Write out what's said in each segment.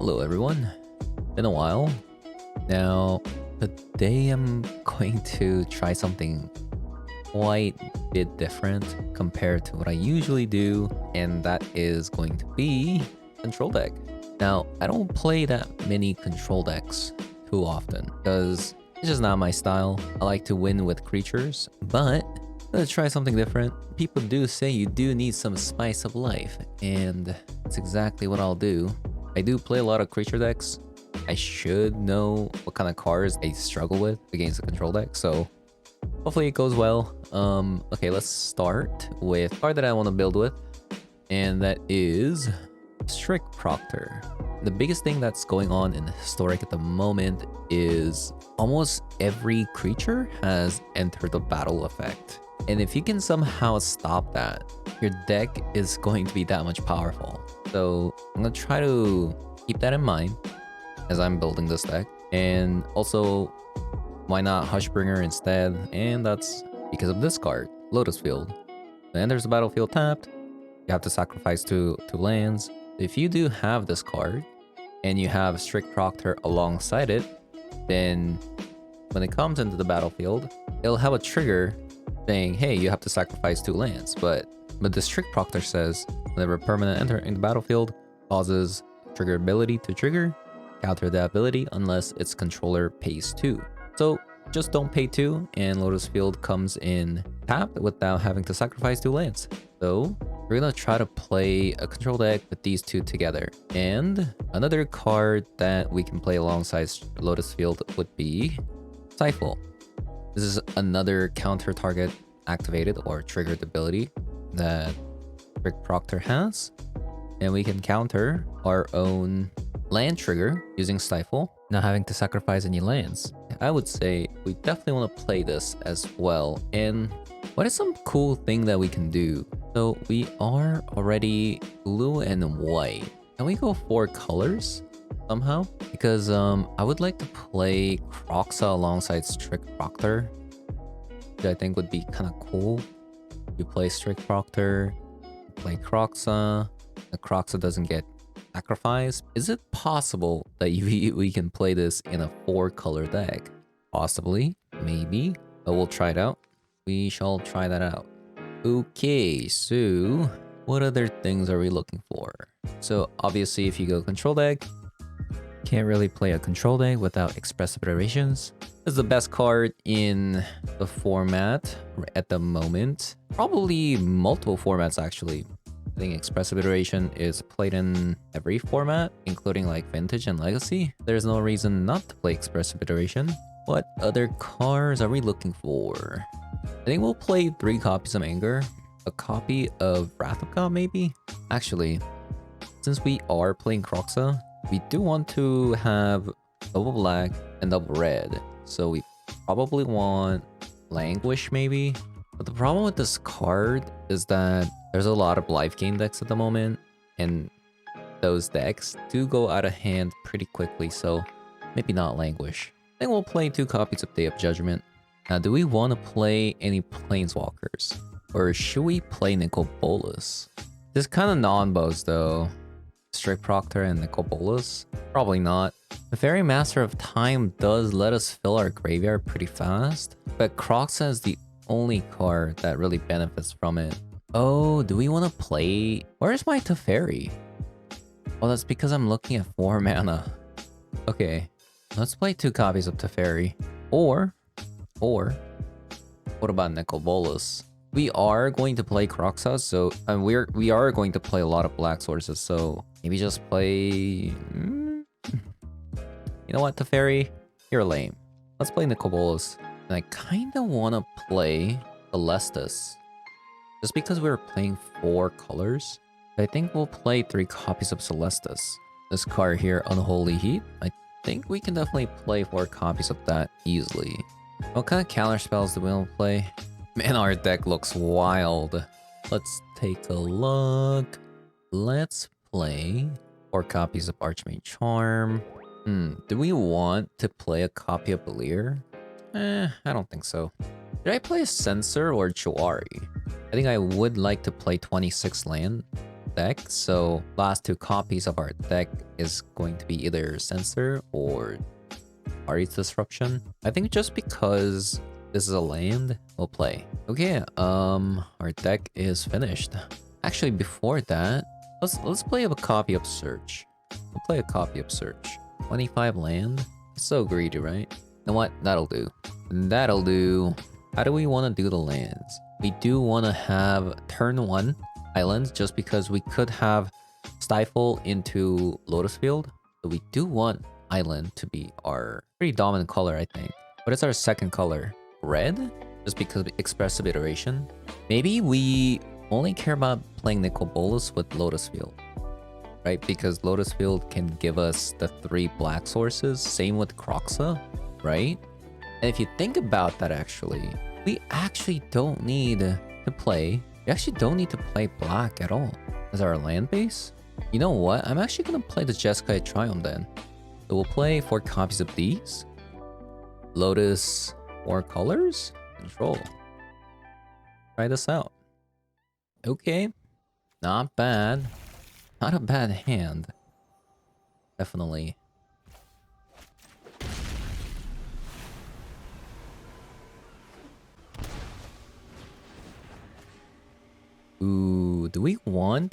Hello everyone, been a while. Now, today I'm going to try something quite a bit different compared to what I usually do, and that is going to be control deck. Now, I don't play that many control decks too often because it's just not my style. I like to win with creatures, but let's try something different. People do say you do need some spice of life, and that's exactly what I'll do. I do play a lot of creature decks. I should know what kind of cards I struggle with against the control deck, so hopefully it goes well. Okay, let's start with a card that I want to build with, and that is Proctor. The biggest thing that's going on in Historic at the moment is almost every creature has entered the battle effect. And if you can somehow stop that, your deck is going to be that much powerful. So I'm going to try to keep that in mind as I'm building this deck. And also, why not Hushbringer instead? And that's because of this card, Lotus Field. When there's a battlefield tapped, you have to sacrifice two lands. If you do have this card, and you have Proctor alongside it, then when it comes into the battlefield, it'll have a trigger saying, hey, you have to sacrifice 2 lands. But the Proctor says, whenever a permanent entering the battlefield causes trigger ability to trigger, counter that ability unless its controller pays 2. So just don't pay 2, and Lotus Field comes in tapped without having to sacrifice 2 lands. So we're gonna try to play a control deck with these two together. And another card that we can play alongside Lotus Field would be Stifle. This is another counter target activated or triggered ability that Proctor has. And we can counter our own land trigger using Stifle, not having to sacrifice any lands. I would say we definitely want to play this as well. And what is some cool thing that we can do? So we are already blue and white. Can we go 4 colors somehow? Because I would like to play Kroxa alongside Proctor, which I think would be kind of cool. You play Proctor, play Kroxa. The Kroxa doesn't get sacrificed. Is it possible that we can play this in a 4-color deck? Possibly, maybe, but we'll try it out. We shall try that out. Okay, so what other things are we looking for? So obviously if you go control deck, can't really play a control deck without Expressive Iterations. This is the best card in the format at the moment. Probably multiple formats actually. I think Expressive Iteration is played in every format, including like Vintage and Legacy. There's no reason not to play Expressive Iteration. What other cards are we looking for? I think we'll play 3 copies of Anger, a copy of Wrath of God maybe? Actually, since we are playing Kroxa, we do want to have double black and double red. So we probably want Languish maybe? But the problem with this card is that there's a lot of life gain decks at the moment, and those decks do go out of hand pretty quickly, so maybe not Languish. I think we'll play 2 copies of Day of Judgment. Now, do we want to play any Planeswalkers? Or should we play Nicobolus? This kind of non-bows though. Proctor and Nicobolus? Probably not. The Fairy Master of Time does let us fill our graveyard pretty fast, but Kroxa is the only card that really benefits from it. Oh, do we want to play... Where's my Teferi? Oh, that's because I'm looking at 4 mana. Okay, let's play 2 copies of Teferi. Or, what about Nicobolus? We are going to play Kroxa, so we are going to play a lot of black sources, so maybe just play... You know what, Teferi? You're lame. Let's play Nicobolus. And I kind of want to play Celestus. Just because we're playing 4 colors, I think we'll play 3 copies of Celestus. This card here, Unholy Heat, I think we can definitely play 4 copies of that easily. What kind of counter spells do we want to play? Man, our deck looks wild. Let's take a look. Let's play 4 copies of Archmage Charm. Do we want to play a copy of Belier? I don't think so. Did I play a Censor or Chouari? I think I would like to play 26 land. deck, so last two copies of our deck is going to be either Censor or Ari's Disruption. I think just because this is a land, we'll play. Okay, our deck is finished. Actually, before that, let's play a copy of Search. We'll play a copy of Search. 25 land? So greedy, right? You know what? That'll do. That'll do. How do we want to do the lands? We do want to have turn 1 islands just because we could have Stifle into Lotus Field. So we do want island to be our pretty dominant color, I think. What is our second color? Red? Just because of expressive iteration. Maybe we only care about playing Nicol Bolas with Lotus Field, right? Because Lotus Field can give us the 3 black sources. Same with Kroxa, right? And if you think about that, actually, we actually don't need to play. We actually don't need to play black at all as our land base. You know what? I'm actually gonna play the Jeskai Triumph then. So we'll play 4 copies of these. Lotus, 4 colors, control. Try this out. Okay, not bad. Not a bad hand. Definitely. Ooh, do we want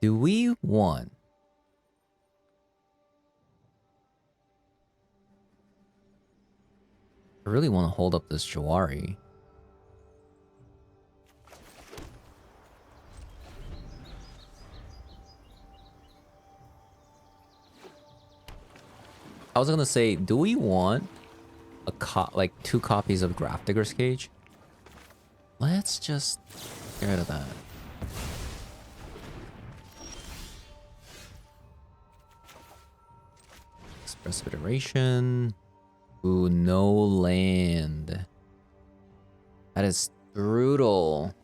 do we want I really want to hold up this Jawari. I was gonna say, do we want like 2 copies of Grafdigger's Cage? Let's just get rid of that. Expressive Iteration. Ooh, no land. That is brutal.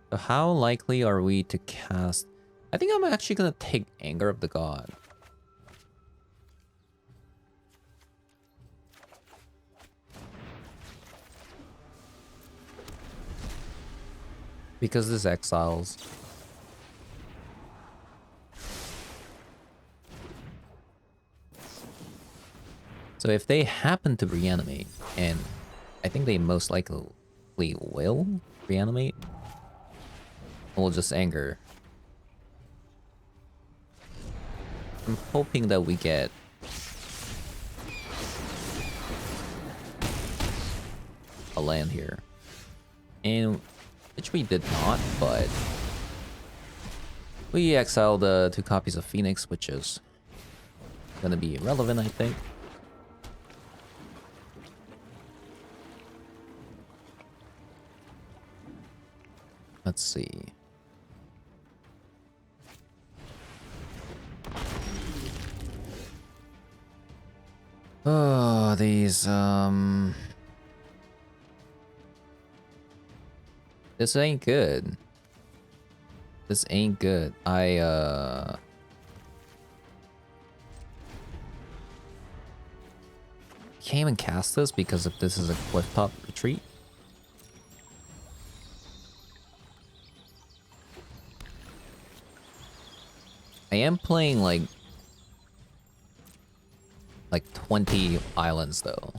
So how likely are we to cast? I think I'm actually gonna take Anger of the God. Because this exiles. So if they happen to reanimate, and I think they most likely will reanimate, we'll just Anger. I'm hoping that we get a land here. And which we did not, but we exiled 2 copies of Phoenix, which is gonna be irrelevant, I think. Let's see. Oh, these, this ain't good. This ain't good. I can't even cast this because if this is a clifftop retreat. I am playing like 20 islands though.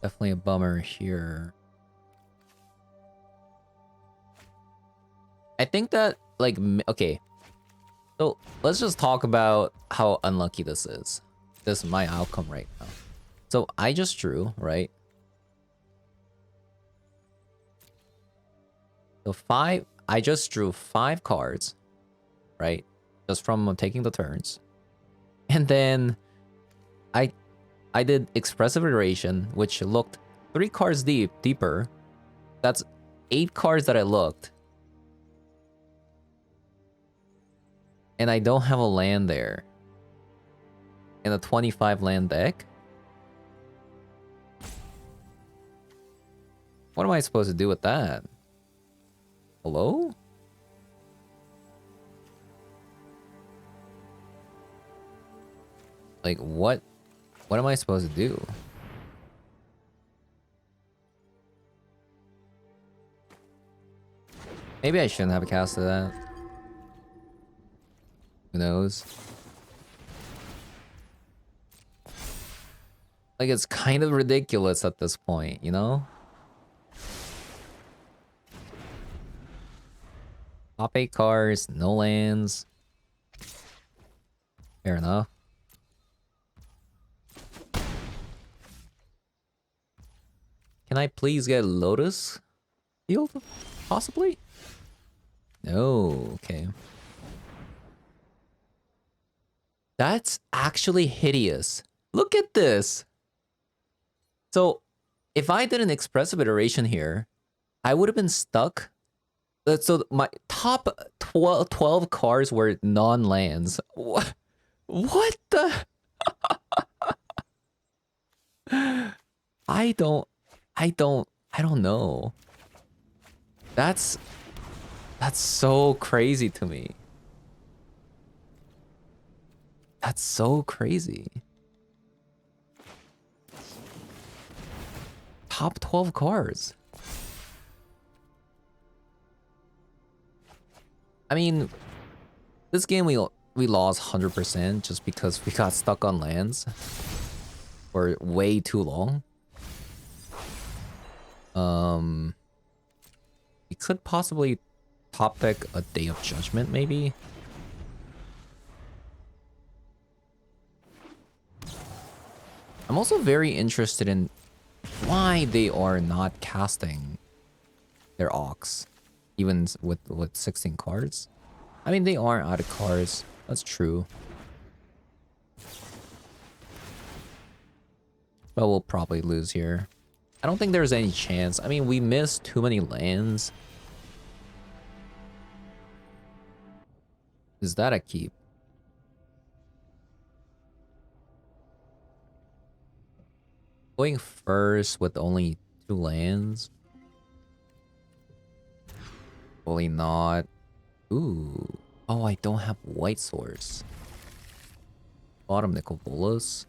Definitely a bummer here. I think that, like, okay. So, let's just talk about how unlucky this is. This is my outcome right now. So, I just drew, right? So, I just drew 5 cards, right? Just from taking the turns. And then, I did Expressive Iteration, which looked 3 cards deeper. That's 8 cards that I looked. And I don't have a land there. In a 25 land deck. What am I supposed to do with that? Hello? Like, what? What am I supposed to do? Maybe I shouldn't have casted that. Who knows? Like, it's kind of ridiculous at this point, you know? Top 8 cards, no lands. Fair enough. Can I please get Lotus Field? Possibly? No, okay. That's actually hideous. Look at this. So, if I did an expressive iteration here, I would have been stuck. So my top 12 cards were non-lands. What the? I don't know. That's so crazy to me. That's so crazy. Top 12 cards. I mean, this game we lost 100% just because we got stuck on lands for way too long. We could possibly top deck a Day of Judgment, maybe. I'm also very interested in why they are not casting their Ox, even with 16 cards. I mean, they are out of cards. That's true. But we'll probably lose here. I don't think there's any chance. I mean, we missed too many lands. Is that a keep? Going first with only 2 lands? Probably not. Ooh. Oh, I don't have white source. Bottom nickel bolas.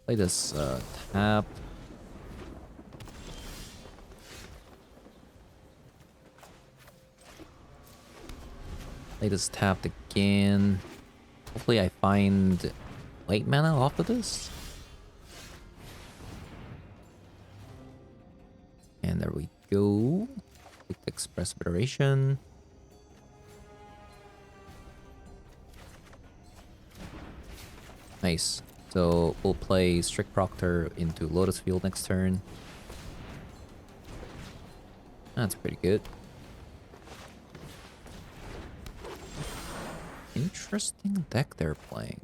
Play this tap. Play this tapped again. Hopefully I find white mana off of this. And there we go. Take the express iteration. Nice. So we'll play Strict Proctor into Lotus Field next turn. That's pretty good. Interesting deck they're playing.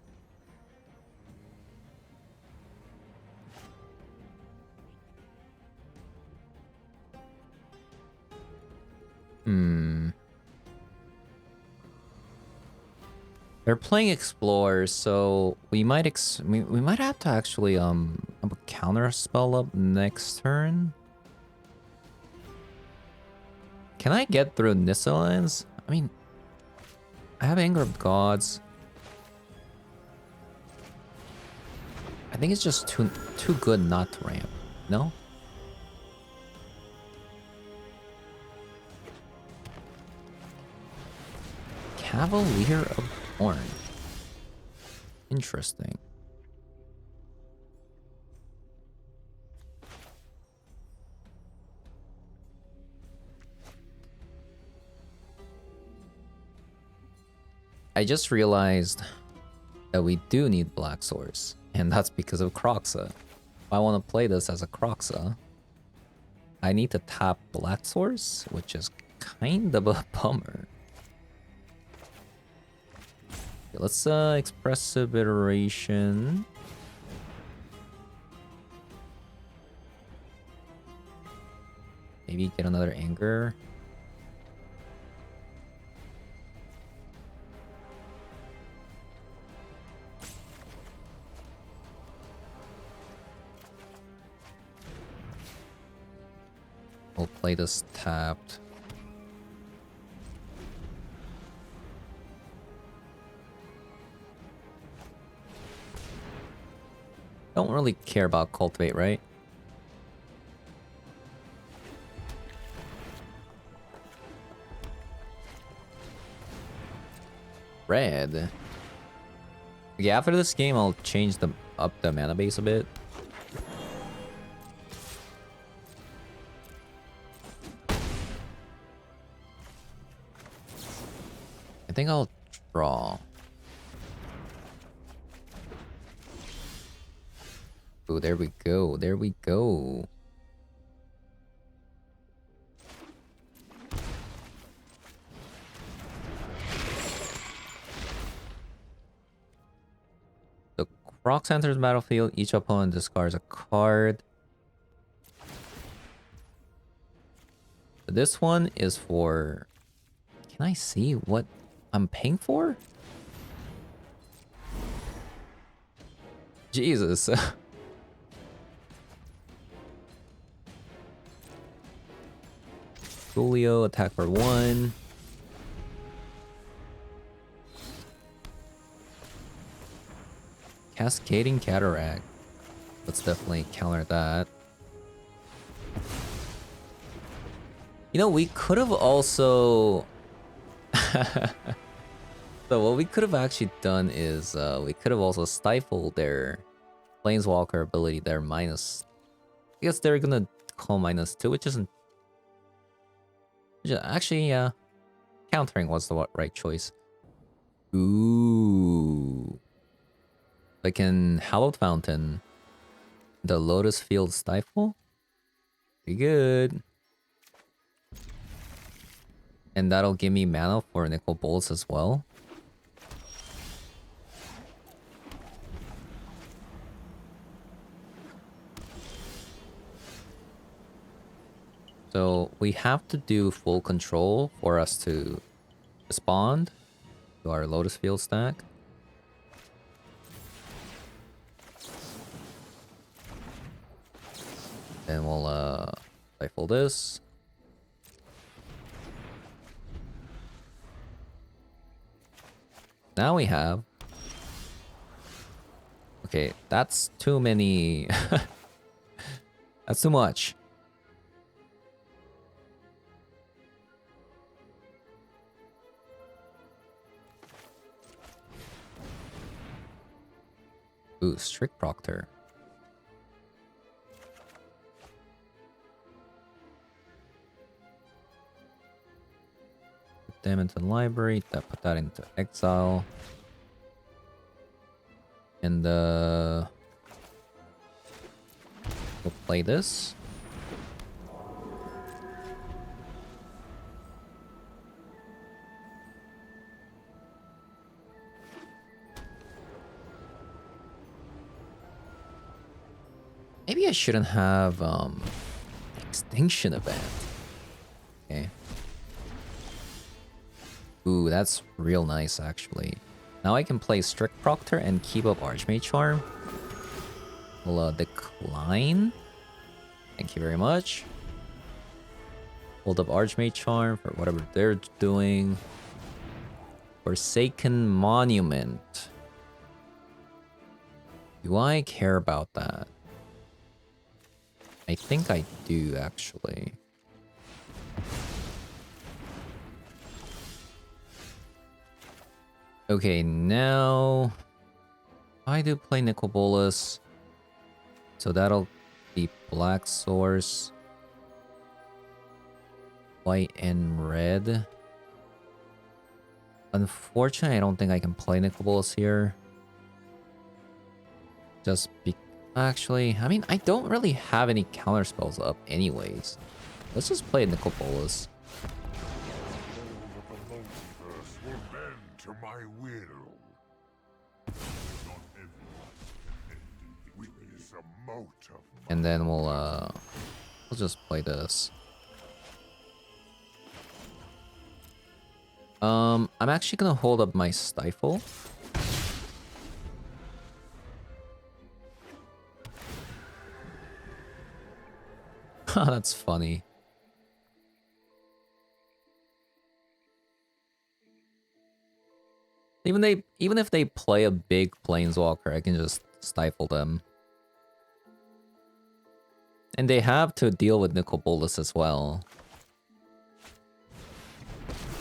They're playing Explorers, so we might we might have to actually have a counter spell up next turn. Can I get through Nissalands? I mean, I have Anger of Gods. I think it's just too good not to ramp. No? Cavalier of Thorn. Interesting. I just realized that we do need Black Source, and that's because of Kroxa. If I want to play this as a Kroxa, I need to tap Black Source, which is kind of a bummer. Okay, let's expressive iteration. Maybe get another anger. We'll play this tapped. Don't really care about cultivate, right? Red. Okay, after this game, I'll change up the mana base a bit. I think I'll draw. Oh, there we go. There we go. The Kroxa enters the battlefield. Each opponent discards a card. This one is for... Can I see what I'm paying for? Jesus. Julio, attack for 1. Cascading Cataract. Let's definitely counter that. You know, we could have also... So what we could have actually done is we could have also stifled their Planeswalker ability, their minus... I guess they're gonna call -2, which isn't... Actually, yeah. Countering was the right choice. Ooh. Like in Hallowed Fountain, the Lotus Field Stifle? Pretty good. And that'll give me mana for Nicol Bolas as well. So we have to do full control for us to respond to our Lotus Field stack. Then we'll rifle this. Now we have... Okay, that's too many... That's too much. Ooh, Strict Proctor. Put them into the library, put that into exile. And we'll play this. Maybe I shouldn't have Extinction Event. Okay. Ooh, that's real nice actually. Now I can play Strict Proctor and keep up Archmage Charm. We'll decline. Thank you very much. Hold up Archmage Charm for whatever they're doing. Forsaken Monument. Do I care about that? I think I do, actually. Okay, now... I do play Nicol Bolas. So that'll be black source. White and red. Unfortunately, I don't think I can play Nicol Bolas here. Just be... Actually, I mean, I don't really have any counter spells up anyways. Let's just play Nicol Bolas. And then we'll just play this. I'm actually gonna hold up my Stifle. That's funny. Even if they play a big planeswalker, I can just stifle them. And they have to deal with Nicol Bolas as well.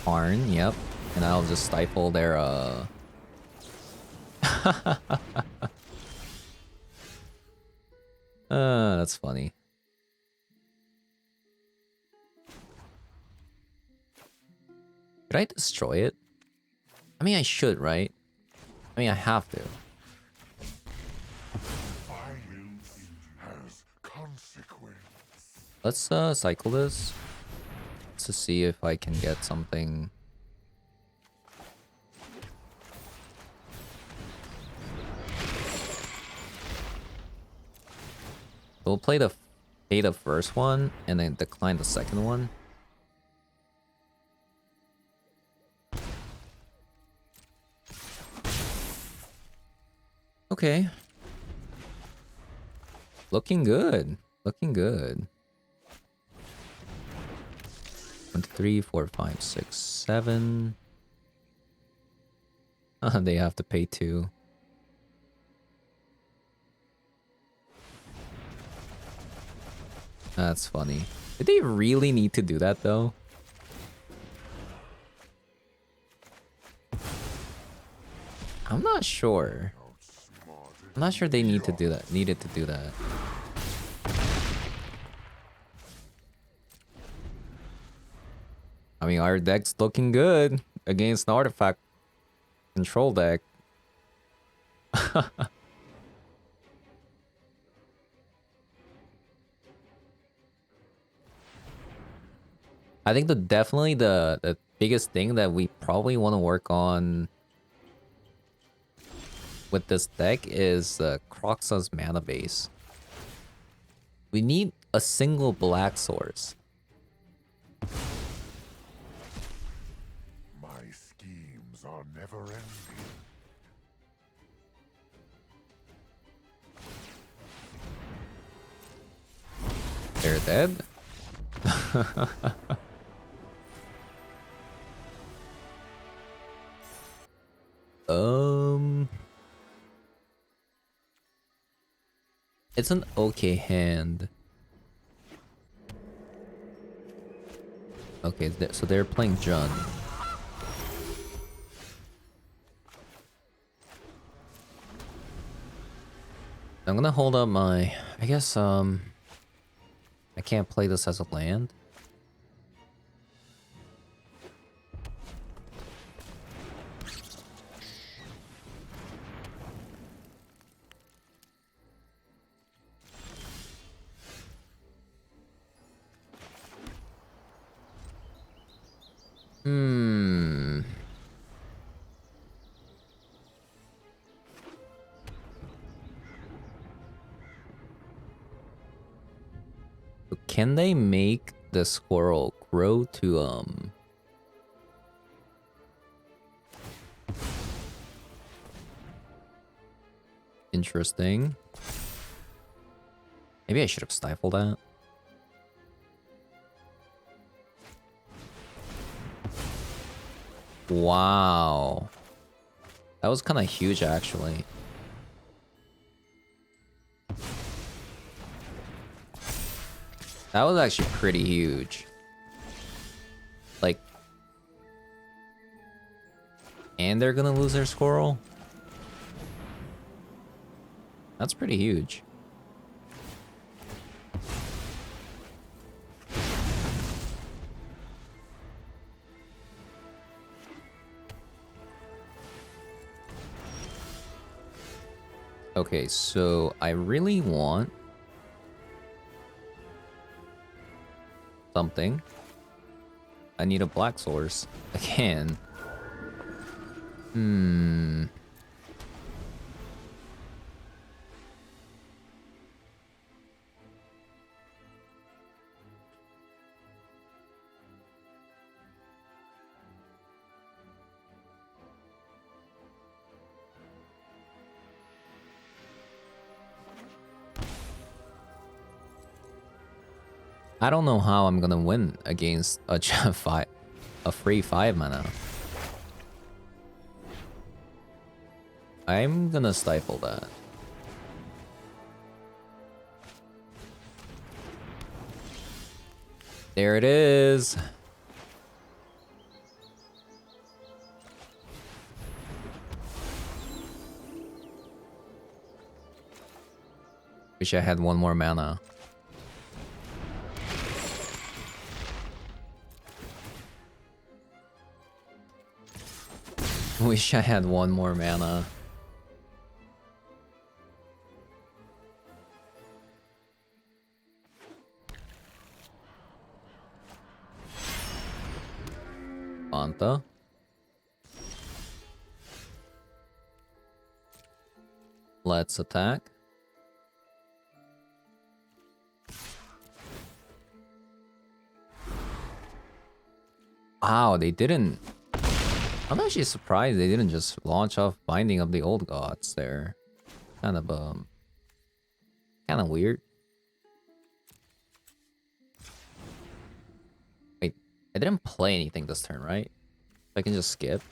Arn, yep. And I'll just stifle their that's funny. Should I destroy it? I mean, I should, right? I mean, I have to. Let's cycle this to see if I can get something. We'll play the first one and then decline the second one. Okay. Looking good. Looking good. 1, 2, 3, 4, 5, 6, 7. They have to pay 2. That's funny. Did they really need to do that though? I'm not sure. I'm not sure they needed to do that. I mean, our deck's looking good against an artifact control deck. I think definitely the biggest thing that we probably want to work on with this deck is Kroxa's mana base. We need a single black source. My schemes are never ending. They're dead? It's an okay hand. Okay, so they're playing Jun. I'm gonna hold up my... I guess, I can't play this as a land. Can they make the squirrel grow to interesting. Maybe I should have stifled that. Wow. That was kind of huge, actually. That was actually pretty huge. Like... And they're gonna lose their squirrel? That's pretty huge. Okay, so I really want something. I need a black source again. I don't know how I'm gonna win against a free 5 mana. I'm gonna stifle that. There it is. Wish I had one more mana. Wish I had one more mana. Fanta. Let's attack. Wow, they didn't... I'm actually surprised they didn't just launch off Binding of the Old Gods there. Kind of weird. Wait, I didn't play anything this turn, right? I can just skip.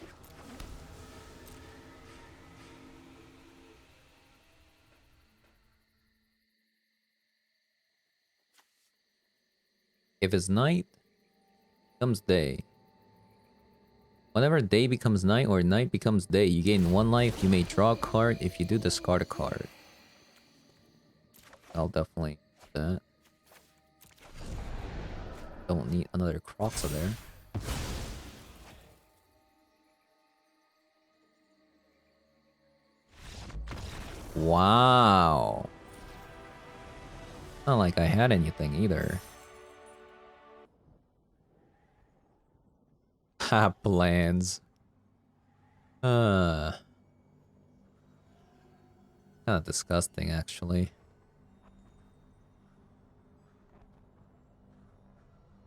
If it's night, becomes day. Whenever day becomes night or night becomes day, you gain 1 life. You may draw a card. If you do, discard a card. I'll definitely do that. Don't need another Kroxa there. Wow. Not like I had anything either. Ha, plans. Kinda disgusting, actually.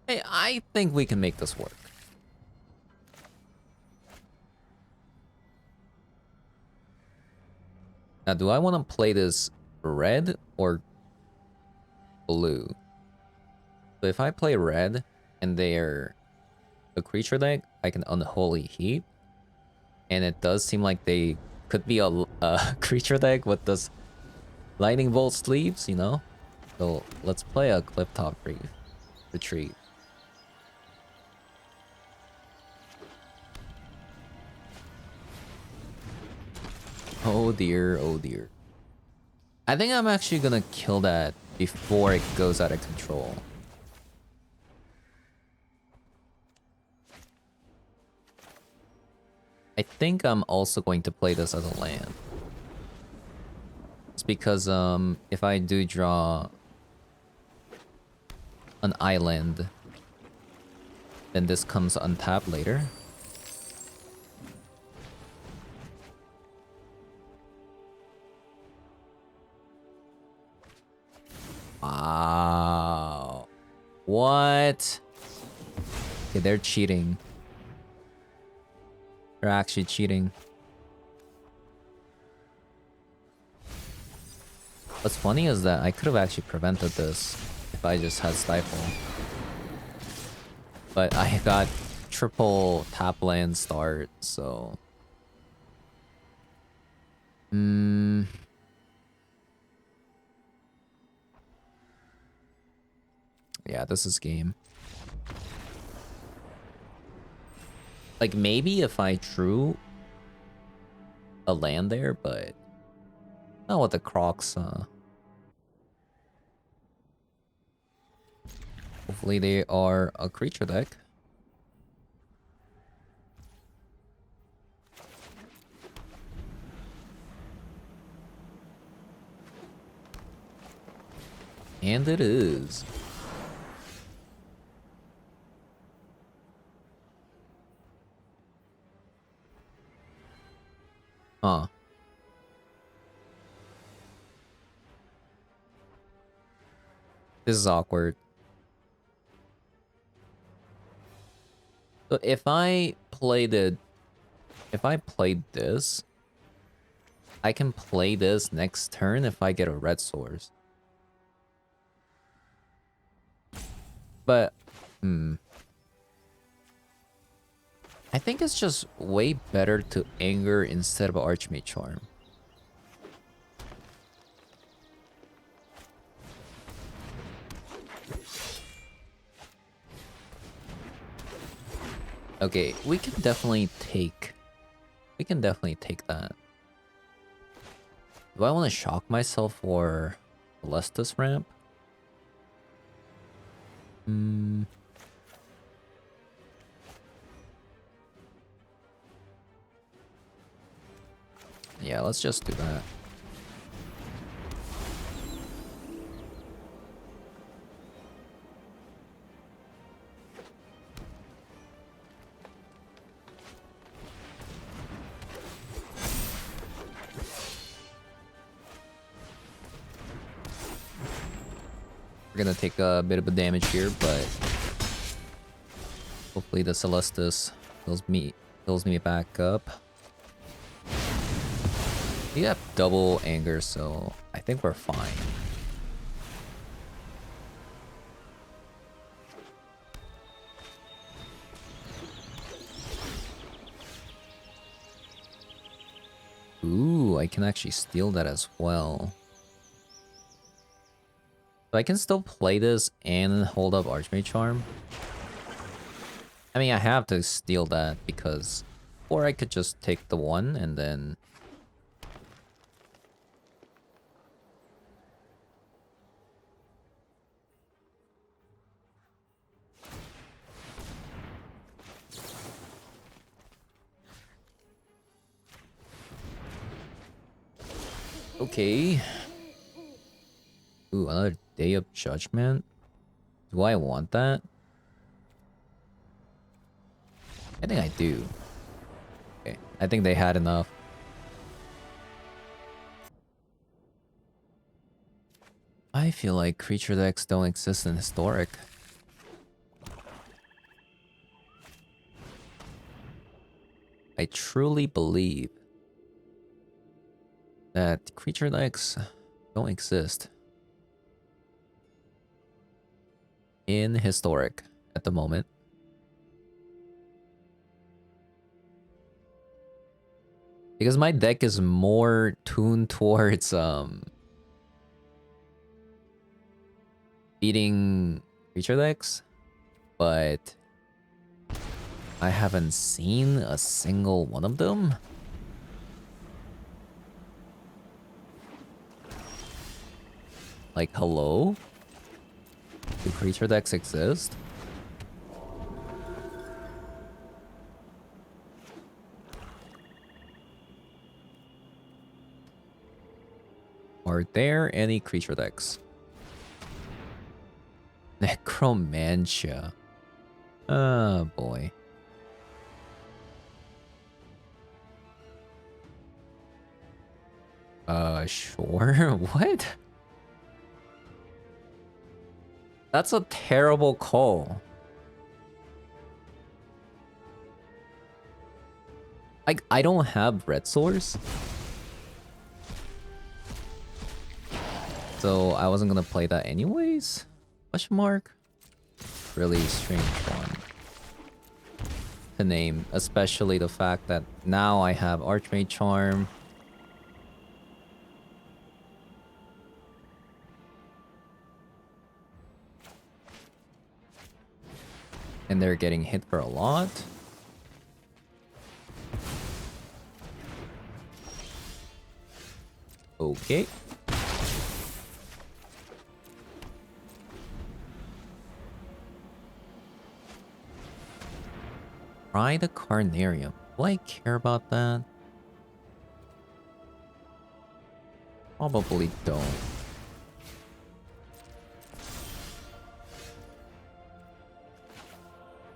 Hey, I think we can make this work. Now, do I want to play this red or blue? So if I play red and they're a creature deck, I can Unholy Heat. And it does seem like they could be a creature deck with this Lightning Bolt sleeves, you know? So let's play a Clifftop Retreat. Oh dear, oh dear. I think I'm actually gonna kill that before it goes out of control. I think I'm also going to play this as a land. It's because if I do draw an island, then this comes untapped later. Wow. What? Okay, they're cheating. They're actually cheating. What's funny is that I could have actually prevented this if I just had Stifle. But I got triple tap land start, so... Yeah, this is game. Like, maybe if I drew a land there, but not with the Kroxa. Hopefully they are a creature deck. And it is. Huh. This is awkward. So if I played this, I can play this next turn if I get a red source. But, I think it's just way better to anger instead of Archmage Charm. Okay, we can definitely take... We can definitely take that. Do I want to shock myself for Lotus ramp? Hmm... Yeah, let's just do that. We're gonna take a bit of a damage here, but hopefully the Celestus fills me back up. We have double anger, so I think we're fine. Ooh, I can actually steal that as well. So I can still play this and hold up Archmage Charm. I mean, I have to steal that because... Or I could just take the one and then... Okay. Ooh, another Day of Judgment? Do I want that? I think I do. Okay, I think they had enough. I feel like creature decks don't exist in Historic. I truly believe that creature decks don't exist in Historic at the moment. Because my deck is more tuned towards beating creature decks, but I haven't seen a single one of them. Like, hello? Do creature decks exist? Are there any creature decks? Necromantia. Oh boy. Sure. What? That's a terrible call. I don't have red source. So I wasn't gonna play that anyways? Question mark? Really strange one to name, especially the fact that now I have Archmage Charm. And they're getting hit for a lot. Okay. Try the Carnarium. Do I care about that? Probably don't.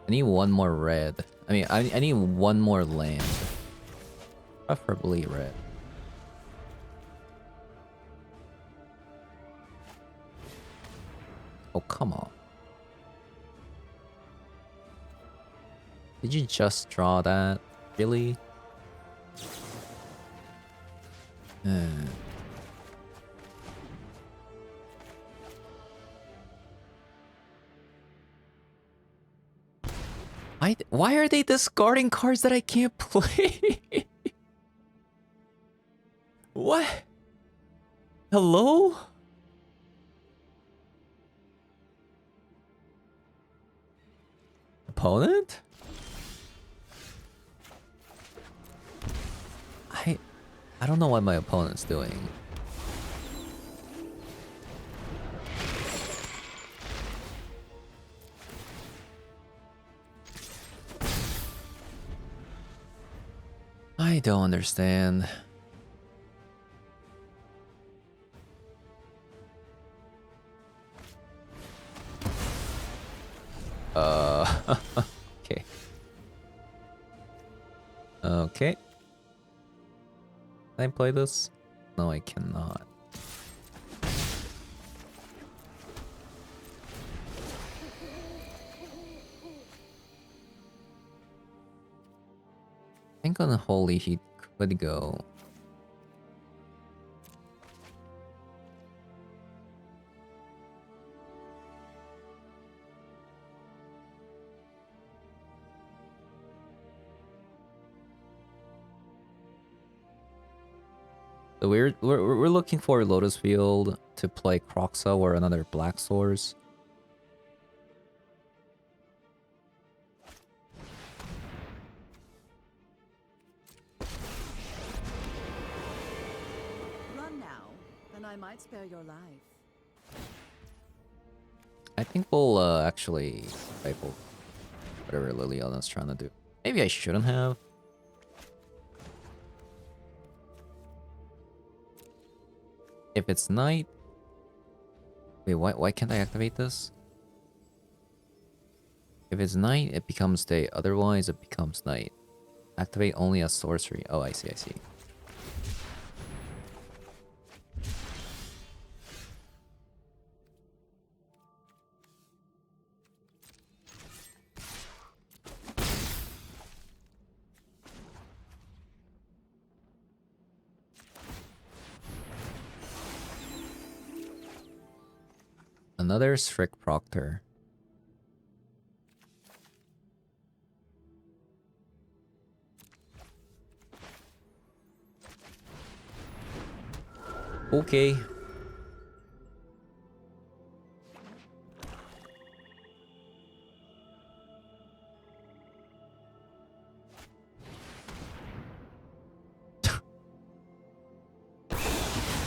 I need one more red. I mean, I need one more land. Preferably red. Oh, come on. Did you just draw that? Really? Why are they discarding cards that I can't play? What? Hello? Opponent? I don't know what my opponent's doing. I don't understand. Okay. Okay. Can I play this? No, I cannot. I think on the Holy he could go. So we're looking for Lotus Field to play Kroxa or another Black Source. Run now, then I might spare your life. I think we'll actually Stifle whatever Liliana's trying to do. Maybe I shouldn't have. If it's night... Wait, why can't I activate this? If it's night, it becomes day. Otherwise, it becomes night. Activate only as sorcery. Oh, I see, I see. Another strict Proctor. Okay.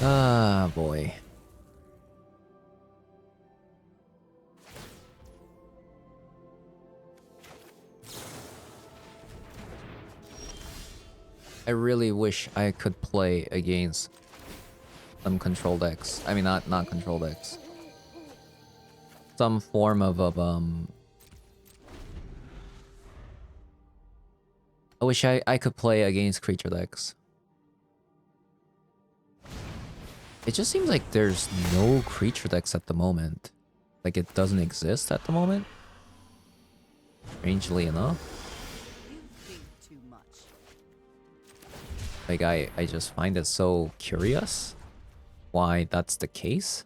Ah, boy. I really wish I could play against some control decks. I mean, not control decks. Some form of I wish I could play against creature decks. It just seems like there's no creature decks at the moment. Like it doesn't exist at the moment. Strangely enough. You think too much. Like I just find it so curious why that's the case.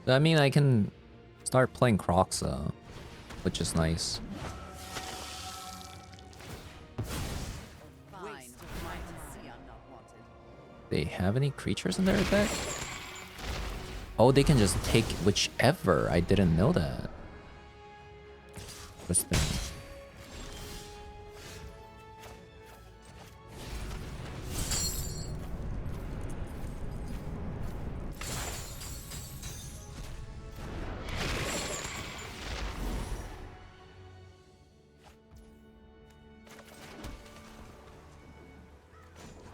I mean, I can start playing Kroxa, which is nice. Fine. See I'm not wanted. They have any creatures in their deck? Oh, they can just take whichever. I didn't know that. Interesting.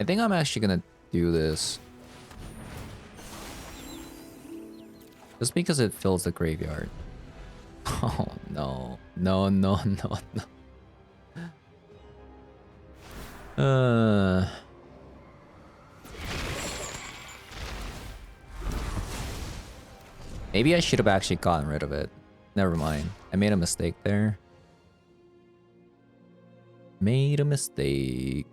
I think I'm actually gonna do this. Just because it fills the graveyard. Oh no. No, no, no, no. Maybe I should have actually gotten rid of it. Never mind. I made a mistake there. Made a mistake.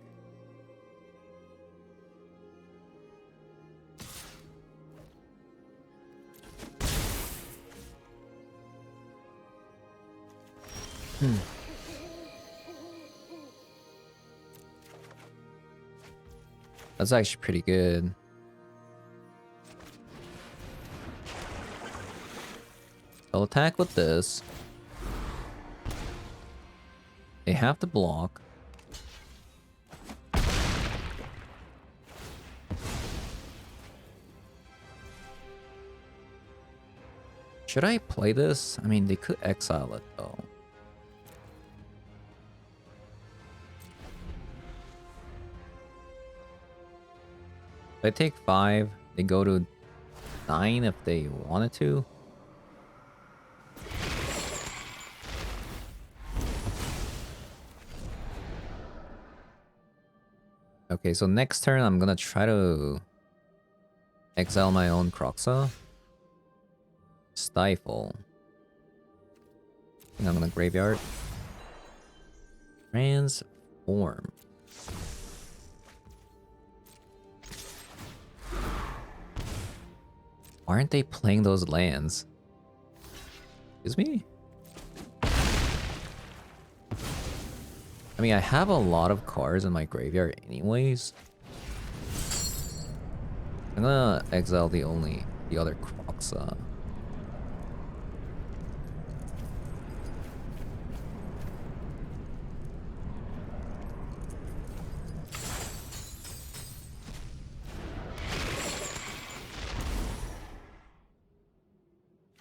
That's actually pretty good. I'll attack with this. They have to block. Should I play this? I mean, they could exile it though. If I take 5, they go to 9 if they wanted to. Okay, so next turn I'm gonna try to exile my own Kroxa. Stifle. I think I'm gonna graveyard. Transform. Why aren't they playing those lands? Excuse me? I mean, I have a lot of cards in my graveyard anyways. I'm gonna exile the other Kroxa.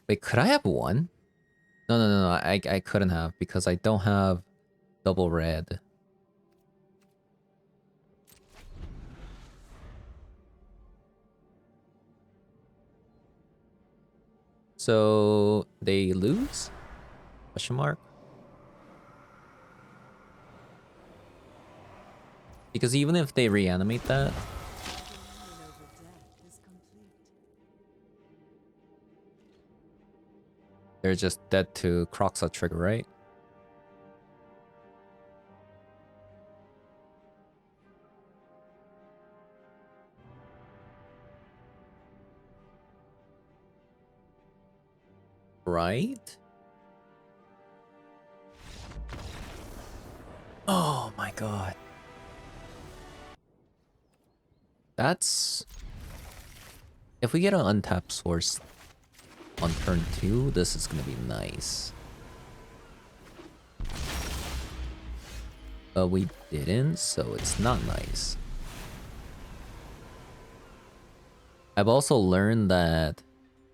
Wait, could I have one? No, I couldn't have because I don't have double red. So they lose? Question mark? Because even if they reanimate that, they're just dead to Kroxa trigger, right? Right? Oh my god. That's... If we get an untapped source on turn 2, this is gonna be nice. But we didn't, so it's not nice. I've also learned that...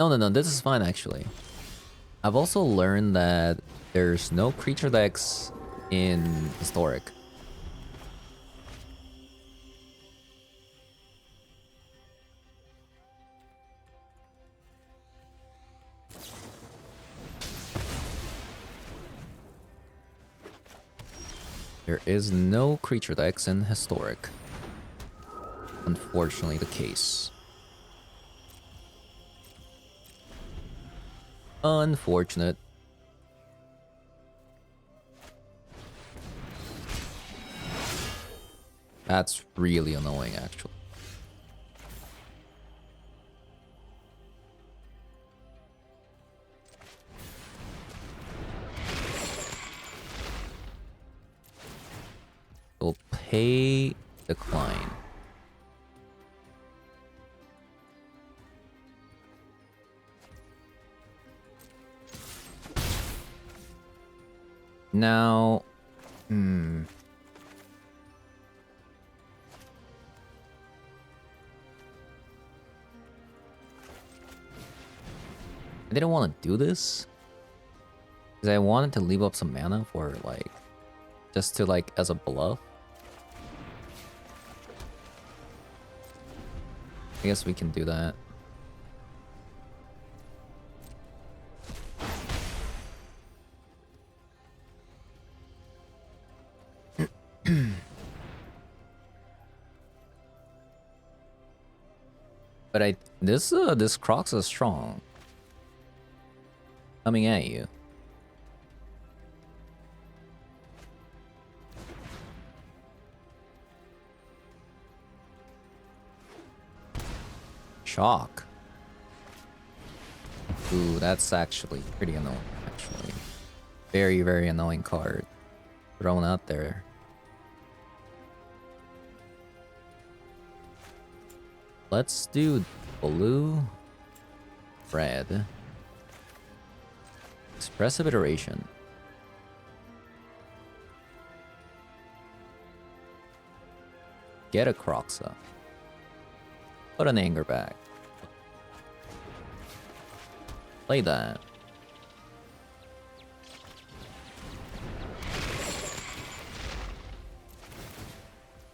No, this is fine actually. I've also learned that there's no creature decks in Historic. There is no creature decks in Historic. Unfortunately, the case. Unfortunate. That's really annoying, actually. We'll pay decline. Now, I didn't want to do this because I wanted to leave up some mana for like, just to like as a bluff. I guess we can do that. But this Kroxa is strong. Coming at you. Shock. Ooh, that's actually pretty annoying, actually. Very, very annoying card thrown out there. Let's do blue, red. Expressive iteration. Get a Kroxa. Put an anger back. Play that.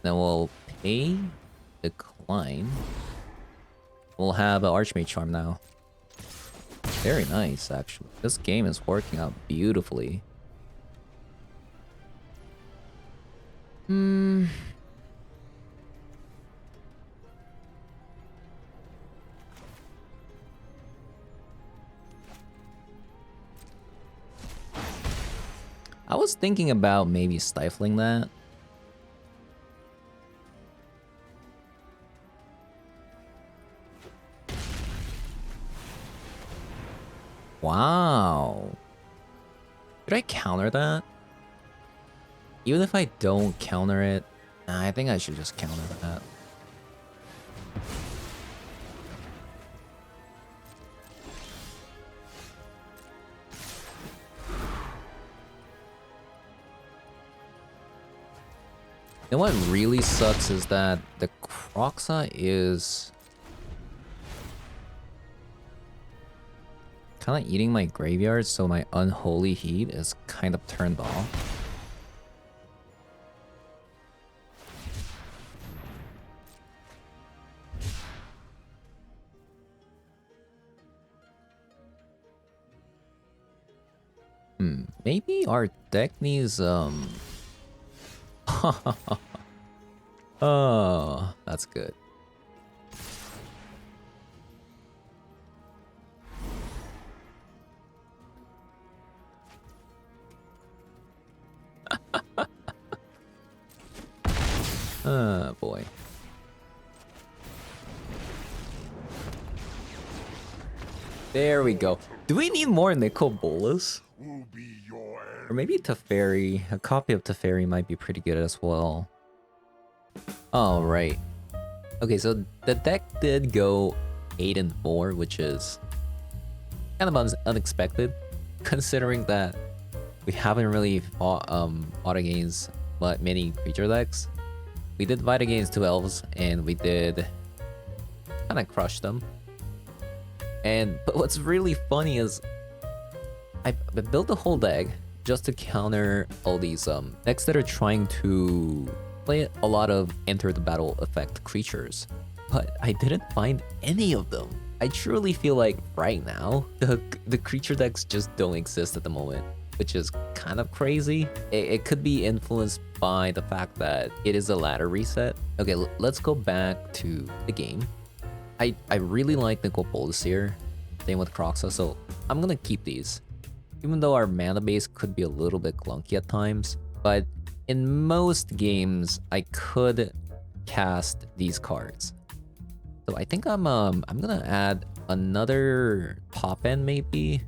Then we'll pay, decline. We'll have an Archmage Charm now. Very nice, actually. This game is working out beautifully. I was thinking about maybe stifling that. Wow. Should I counter that? Even if I don't counter it, nah, I think I should just counter that. You know what really sucks is that the Kroxa is kind of eating my graveyard, so my Unholy Heat is kind of turned off. Maybe our deck needs oh, that's good. Oh boy. There we go. Do we need more Nicol Bolas? Will be your Or maybe Teferi. A copy of Teferi might be pretty good as well. Alright. Okay, so the deck did go 8 and 4, which is kind of unexpected, considering that we haven't really fought against many creature decks. We did fight against 2 elves, and we did kind of crush them. But what's really funny is I built a whole deck just to counter all these decks that are trying to play a lot of enter the battle effect creatures, but I didn't find any of them. I truly feel like right now the creature decks just don't exist at the moment, which is kind of crazy. It could be influenced by the fact that it is a ladder reset. Okay, let's go back to the game. I really like Nicol Bolas here. Same with Kroxa, so I'm gonna keep these. Even though our mana base could be a little bit clunky at times, but in most games I could cast these cards. So I think I'm gonna add another top end maybe.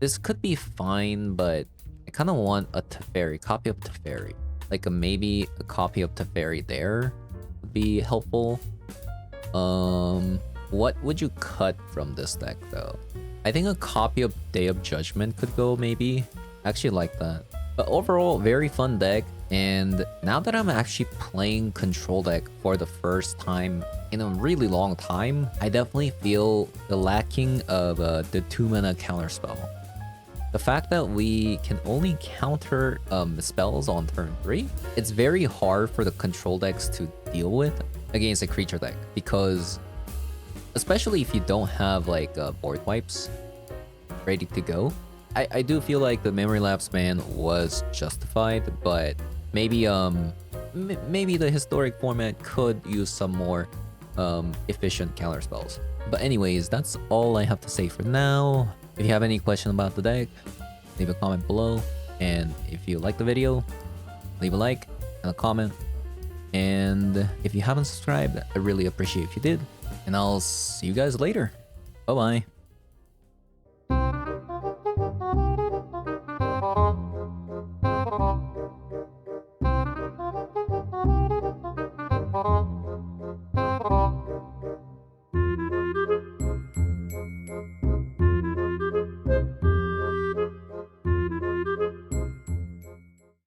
This could be fine, but I kind of want a Teferi, copy of Teferi. Like maybe a copy of Teferi there would be helpful. What would you cut from this deck though? I think a copy of Day of Judgment could go maybe. I actually like that. But overall, very fun deck. And now that I'm actually playing control deck for the first time in a really long time, I definitely feel the lacking of the 2-mana counterspell. The fact that we can only counter spells on turn 3, it's very hard for the control decks to deal with against a creature deck, because especially if you don't have like board wipes ready to go. I do feel like the memory lapse ban was justified, but maybe maybe the historic format could use some more efficient counter spells. But anyways, that's all I have to say for now. If you have any question about the deck, leave a comment below, and if you like the video, leave a like and a comment. And if you haven't subscribed, I really appreciate if you did. And I'll see you guys later. Bye bye.